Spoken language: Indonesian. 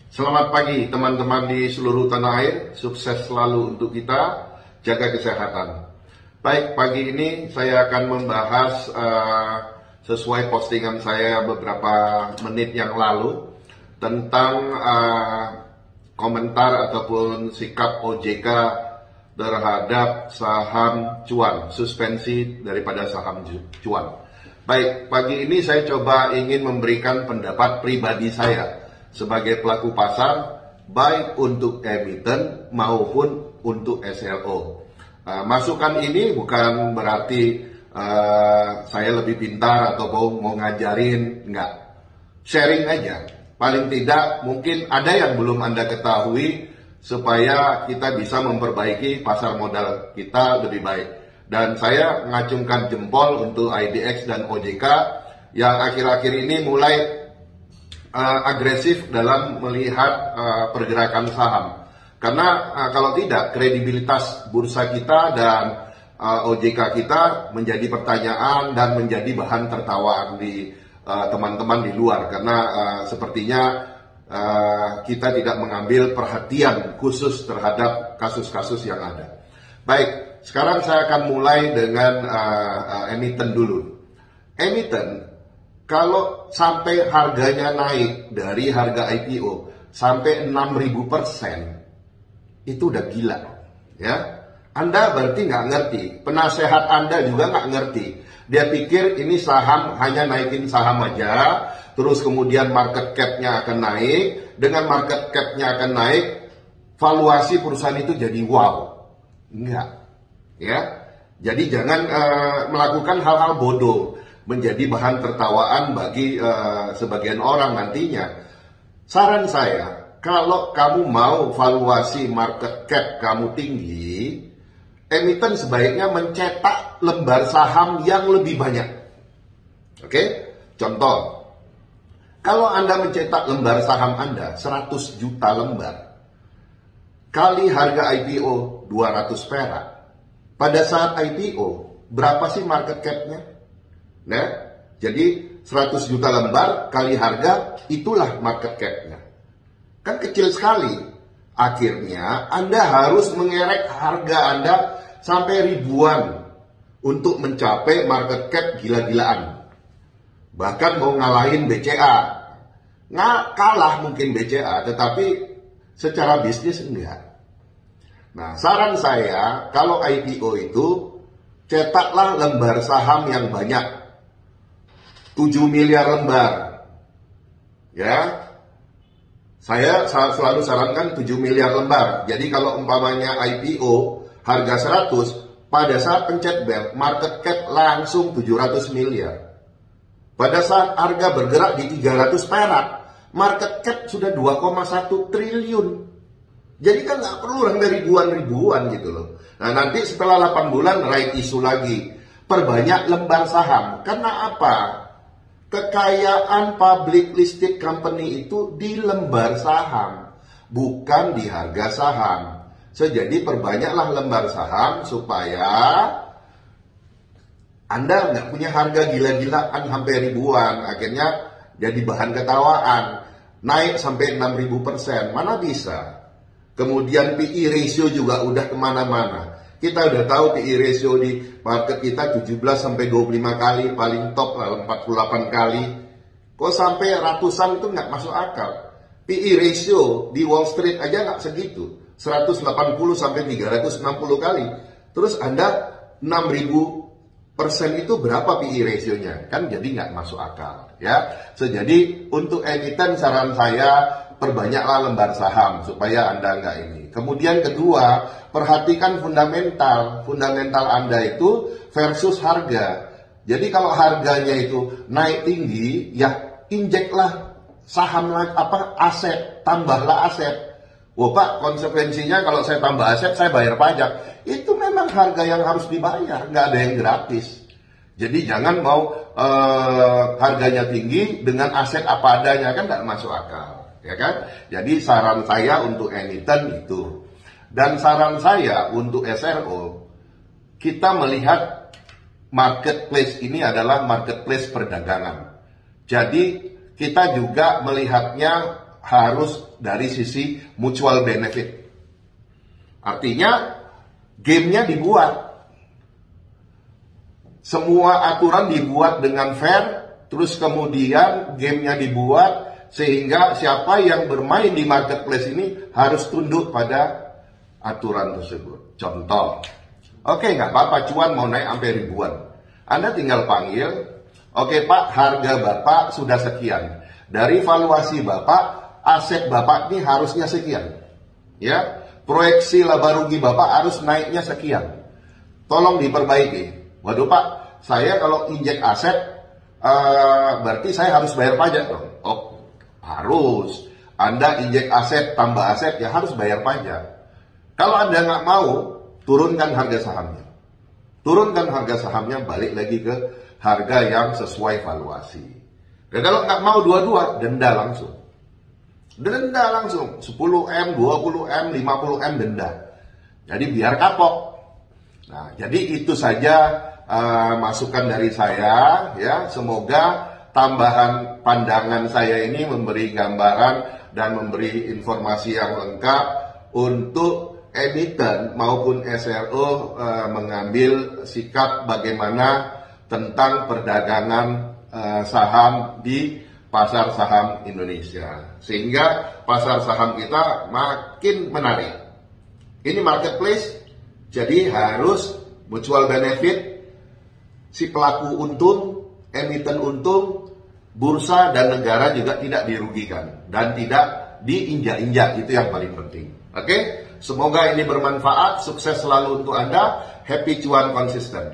Selamat pagi teman-teman di seluruh tanah air, sukses selalu untuk kita, jaga kesehatan. Baik, pagi ini saya akan membahas sesuai postingan saya beberapa menit yang lalu tentang komentar ataupun sikap OJK terhadap saham cuan, suspensi daripada saham cuan. Baik, pagi ini saya coba ingin memberikan pendapat pribadi saya sebagai pelaku pasar, baik untuk emiten maupun untuk SLO. Masukan ini bukan berarti saya lebih pintar atau mau ngajarin, enggak. Sharing aja. Paling tidak mungkin ada yang belum Anda ketahui supaya kita bisa memperbaiki pasar modal kita lebih baik. Dan saya mengacungkan jempol untuk IDX dan OJK yang akhir-akhir ini mulai agresif dalam melihat pergerakan saham. Karena kalau tidak, kredibilitas bursa kita dan OJK kita menjadi pertanyaan dan menjadi bahan tertawaan di teman-teman di luar. Karena sepertinya kita tidak mengambil perhatian khusus terhadap kasus-kasus yang ada. Baik, sekarang saya akan mulai dengan emiten dulu. Emiten, kalau sampai harganya naik dari harga IPO sampai 6.000%, itu udah gila, ya. Anda berarti nggak ngerti, penasehat Anda juga nggak ngerti. Dia pikir ini saham hanya naikin saham aja, terus kemudian market cap-nya akan naik, dengan market cap-nya akan naik, valuasi perusahaan itu jadi wow. Enggak, ya. Jadi jangan melakukan hal-hal bodoh, menjadi bahan tertawaan bagi sebagian orang nantinya. Saran saya, kalau kamu mau valuasi market cap kamu tinggi, emiten sebaiknya mencetak lembar saham yang lebih banyak. Oke? Contoh, kalau Anda mencetak lembar saham Anda 100 juta lembar, kali harga IPO 200 perak, pada saat IPO, berapa sih market cap-nya? Nah, jadi 100 juta lembar kali harga, itulah market cap-nya. Kan kecil sekali. Akhirnya Anda harus mengerek harga Anda sampai ribuan untuk mencapai market cap gila-gilaan. Bahkan mau ngalahin BCA. Nggak kalah mungkin BCA, tetapi secara bisnis enggak. Nah, saran saya, kalau IPO itu cetaklah lembar saham yang banyak. 7 miliar lembar, ya. Saya selalu sarankan 7 miliar lembar. Jadi kalau umpamanya IPO harga 100, pada saat pencet bel, market cap langsung 700 miliar. Pada saat harga bergerak di 300 perak, market cap sudah 2,1 triliun. Jadi kan nggak perlu sampai ribuan-ribuan gitu loh. Nah, nanti setelah 8 bulan right issue lagi, perbanyak lembar saham. Karena apa? Kekayaan public listed company itu di lembar saham, bukan di harga saham. Jadi perbanyaklah lembar saham supaya Anda nggak punya harga gila-gilaan sampai ribuan. Akhirnya jadi bahan ketawaan. Naik sampai 6.000%, mana bisa. Kemudian PE ratio juga udah kemana-mana. Kita udah tahu PE ratio di market kita 17 sampai 25 kali, paling top 48 kali. Kok sampai ratusan itu nggak masuk akal. PE ratio di Wall Street aja nggak segitu, 180 sampai 360 kali. Terus Anda 6.000% itu berapa PE ratio-nya? Kan jadi nggak masuk akal, ya. Jadi untuk emiten saran saya, perbanyaklah lembar saham supaya Anda nggak ini. Kemudian kedua, perhatikan fundamental. Fundamental Anda itu versus harga. Jadi kalau harganya itu naik tinggi, ya injeklah saham, aset, tambahlah aset. Wah Pak, konsekuensinya kalau saya tambah aset, saya bayar pajak. Itu memang harga yang harus dibayar, nggak ada yang gratis. Jadi jangan mau harganya tinggi dengan aset apa adanya, kan nggak masuk akal. Ya kan? Jadi saran saya untuk emiten itu. Dan saran saya untuk SRO, kita melihat marketplace ini adalah marketplace perdagangan. Jadi kita juga melihatnya harus dari sisi mutual benefit. Artinya gamenya dibuat, semua aturan dibuat dengan fair, terus kemudian gamenya dibuat sehingga siapa yang bermain di marketplace ini harus tunduk pada aturan tersebut. Contoh, oke, nggak apa-apa, cuan mau naik sampai ribuan, Anda tinggal panggil, oke Pak, harga Bapak sudah sekian, dari valuasi Bapak, aset Bapak ini harusnya sekian, ya, proyeksi laba rugi Bapak harus naiknya sekian, tolong diperbaiki. Waduh Pak, saya kalau injek aset, berarti saya harus bayar pajak dong. Oh, harus. Anda injek aset, tambah aset, ya harus bayar pajak. Kalau Anda nggak mau, turunkan harga sahamnya. Turunkan harga sahamnya, balik lagi ke harga yang sesuai valuasi. Dan kalau nggak mau dua-dua, denda langsung. Denda langsung, 10M, 20M, 50M denda. Jadi biar kapok. Nah, jadi itu saja masukan dari saya, ya. Semoga tambahan pandangan saya ini memberi gambaran dan memberi informasi yang lengkap untuk emiten maupun SRO mengambil sikap bagaimana tentang perdagangan saham di pasar saham Indonesia, sehingga pasar saham kita makin menarik. Ini marketplace, jadi harus mutual benefit, si pelaku untung, emiten untung, bursa dan negara juga tidak dirugikan dan tidak diinjak-injak. Itu yang paling penting. Oke, semoga ini bermanfaat. Sukses selalu untuk Anda. Happy cuan konsisten.